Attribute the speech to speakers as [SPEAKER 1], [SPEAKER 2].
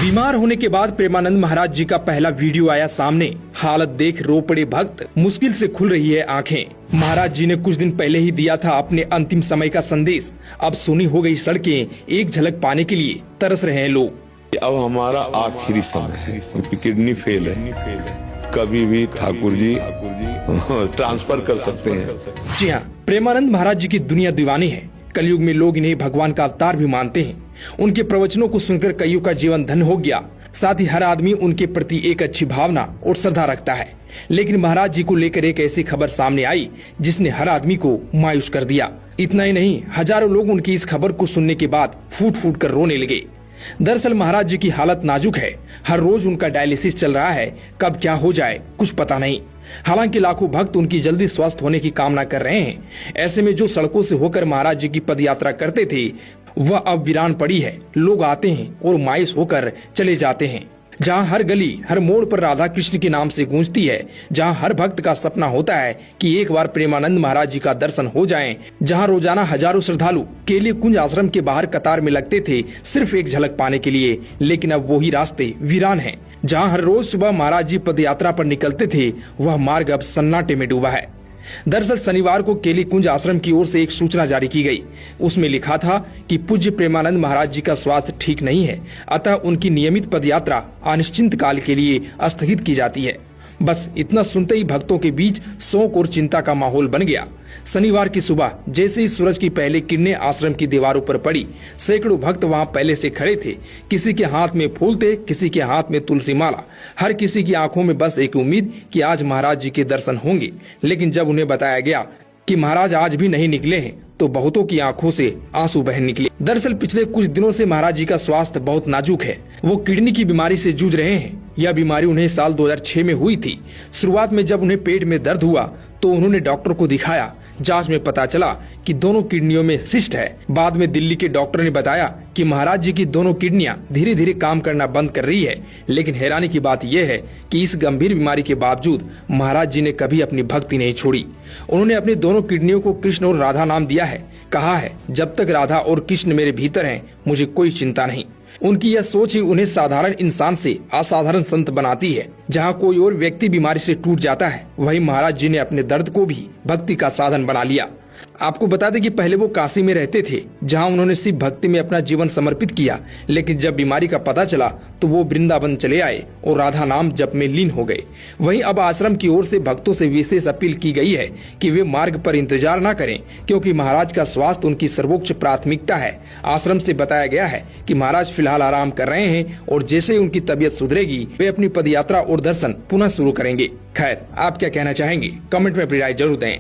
[SPEAKER 1] बीमार होने के बाद प्रेमानंद महाराज जी का पहला वीडियो आया सामने। हालत देख रो पड़े भक्त, मुश्किल से खुल रही है आंखें। महाराज जी ने कुछ दिन पहले ही दिया था अपने अंतिम समय का संदेश। अब सुनी हो गई सड़कें, एक झलक पाने के लिए तरस रहे हैं लोग।
[SPEAKER 2] अब हमारा आखिरी समय है, क्योंकि किडनी फेल है। कभी भी ठाकुर जी ट्रांसफर कर सकते हैं।
[SPEAKER 1] जी हाँ, प्रेमानंद महाराज जी की दुनिया दीवानी है। कलयुग में लोग इन्हें भगवान का अवतार भी मानते हैं। उनके प्रवचनों को सुनकर कईयों का जीवन धन्य हो गया। साथ ही हर आदमी उनके प्रति एक अच्छी भावना और श्रद्धा रखता है। लेकिन महाराज जी को लेकर एक ऐसी खबर सामने आई जिसने हर आदमी को मायूस कर दिया। इतना ही नहीं, हजारों लोग उनकी इस खबर को सुनने के बाद फूट फूट कर रोने लगे। दरअसल महाराज जी की हालत नाजुक है। हर रोज उनका डायलिसिस चल रहा है। कब क्या हो जाए कुछ पता नहीं। हालांकि लाखों भक्त उनकी जल्दी स्वस्थ होने की कामना कर रहे हैं। ऐसे में जो सड़कों से होकर महाराज जी की पदयात्रा करते थे वह अब वीरान पड़ी है। लोग आते हैं और मायूस होकर चले जाते हैं। जहां हर गली हर मोड़ पर राधा कृष्ण के नाम से गूंजती है, जहां हर भक्त का सपना होता है कि एक बार प्रेमानंद महाराज जी का दर्शन हो जाए, जहां रोजाना हजारों श्रद्धालु केली कुंज आश्रम के बाहर कतार में लगते थे सिर्फ एक झलक पाने के लिए, लेकिन अब वही रास्ते वीरान हैं। जहां हर रोज सुबह महाराज जी पदयात्रा पर निकलते थे वह मार्ग अब सन्नाटे में डूबा है। दरअसल शनिवार को केली कुंज आश्रम की ओर से एक सूचना जारी की गई। उसमें लिखा था कि पूज्य प्रेमानंद महाराज जी का स्वास्थ्य ठीक नहीं है, अतः उनकी नियमित पदयात्रा अनिश्चित काल के लिए स्थगित की जाती है। बस इतना सुनते ही भक्तों के बीच शोक और चिंता का माहौल बन गया। शनिवार की सुबह जैसे ही सूरज की पहली किरणें आश्रम की दीवारों पर पड़ी, सैकड़ों भक्त वहां पहले से खड़े थे। किसी के हाथ में फूल थे, किसी के हाथ में तुलसी माला। हर किसी की आंखों में बस एक उम्मीद कि आज महाराज जी के दर्शन होंगे। लेकिन जब उन्हें बताया गया कि महाराज आज भी नहीं निकले हैं तो बहुतों की आंखों से आंसू बह निकले। दरअसल पिछले कुछ दिनों से महाराज जी का स्वास्थ्य बहुत नाजुक है। वो किडनी की बीमारी से जूझ रहे हैं। यह बीमारी उन्हें साल 2006 में हुई थी। शुरुआत में जब उन्हें पेट में दर्द हुआ तो उन्होंने डॉक्टर को दिखाया। जांच में पता चला कि दोनों किडनियों में सिस्ट है। बाद में दिल्ली के डॉक्टर ने बताया कि महाराज जी की दोनों किडनियां धीरे धीरे काम करना बंद कर रही है। लेकिन हैरानी की बात यह है कि इस गंभीर बीमारी के बावजूद महाराज जी ने कभी अपनी भक्ति नहीं छोड़ी। उन्होंने अपनी दोनों किडनियों को कृष्ण और राधा नाम दिया है। कहा है, जब तक राधा और कृष्ण मेरे भीतर हैं मुझे कोई चिंता नहीं। उनकी यह सोच ही उन्हें साधारण इंसान से असाधारण संत बनाती है। जहां कोई और व्यक्ति बीमारी से टूट जाता है, वहीं महाराज जी ने अपने दर्द को भी भक्ति का साधन बना लिया। आपको बता दें कि पहले वो काशी में रहते थे, जहां उन्होंने सिर्फ भक्ति में अपना जीवन समर्पित किया। लेकिन जब बीमारी का पता चला तो वो वृंदावन चले आए और राधा नाम जप में लीन हो गए। वहीं अब आश्रम की ओर से भक्तों से विशेष अपील की गई है कि वे मार्ग पर इंतजार न करें, क्योंकि महाराज का स्वास्थ्य उनकी सर्वोच्च प्राथमिकता है। आश्रम से बताया गया है कि महाराज फिलहाल आराम कर रहे हैं और जैसे ही उनकी तबीयत सुधरेगी वे अपनी पदयात्रा और दर्शन पुनः शुरू करेंगे। खैर, आप क्या कहना चाहेंगे? कमेंट में अपनी राय जरूर दें।